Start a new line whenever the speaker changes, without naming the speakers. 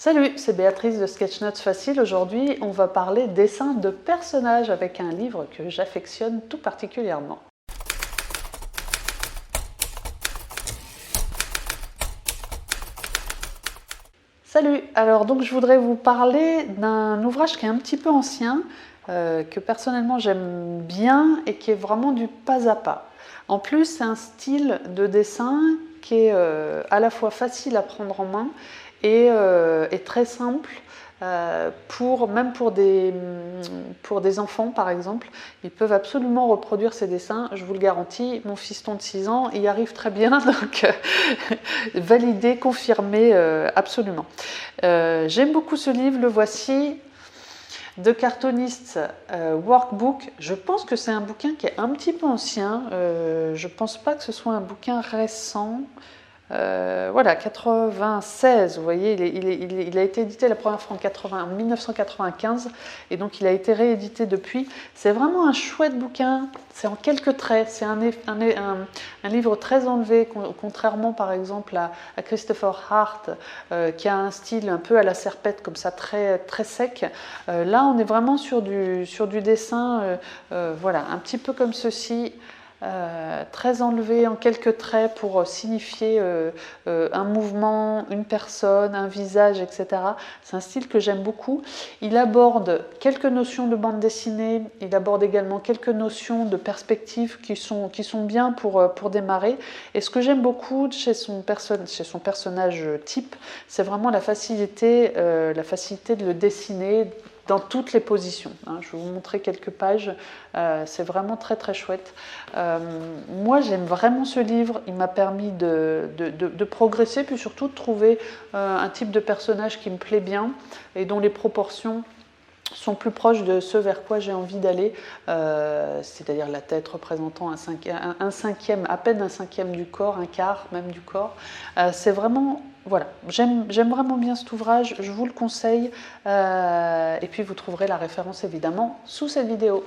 Salut, c'est Béatrice de Sketch Notes Facile. Aujourd'hui, on va parler dessin de personnages avec un livre que j'affectionne tout particulièrement. Salut, alors donc je voudrais vous parler d'un ouvrage qui est un petit peu ancien, que personnellement j'aime bien et qui est vraiment du pas à pas. En plus, c'est un style de dessin qui est à la fois facile à prendre en main et très simple. Même pour des enfants par exemple, ils peuvent absolument reproduire ces dessins, je vous le garantis. Mon fiston de 6 ans y arrive très bien, donc validé, confirmé, absolument. J'aime beaucoup ce livre, le voici, The Cartoonist Workbook. Je pense que c'est un bouquin qui est un petit peu ancien, je pense pas que ce soit un bouquin récent. Voilà, 96, vous voyez, il a été édité la première fois en 1995 et donc il a été réédité depuis. C'est vraiment un chouette bouquin, c'est en quelques traits, c'est un livre très enlevé, contrairement par exemple à Christopher Hart qui a un style un peu à la Serpette comme ça, très, très sec. Là on est vraiment sur du dessin, voilà, un petit peu comme ceci. Très enlevé en quelques traits pour signifier un mouvement, une personne, un visage, etc. C'est un style que j'aime beaucoup. Il aborde quelques notions de bande dessinée, il aborde également quelques notions de perspective qui sont bien pour démarrer. Et ce que j'aime beaucoup chez son personnage type, c'est vraiment la facilité de le dessiner dans toutes les positions. Je vais vous montrer quelques pages, c'est vraiment très très chouette. Moi j'aime vraiment ce livre, il m'a permis de progresser, puis surtout de trouver un type de personnage qui me plaît bien et dont les proportions sont plus proches de ce vers quoi j'ai envie d'aller, c'est-à-dire la tête représentant un cinquième, à peine un cinquième du corps, un quart même du corps. C'est vraiment, voilà, j'aime vraiment bien cet ouvrage, je vous le conseille, et puis vous trouverez la référence évidemment sous cette vidéo.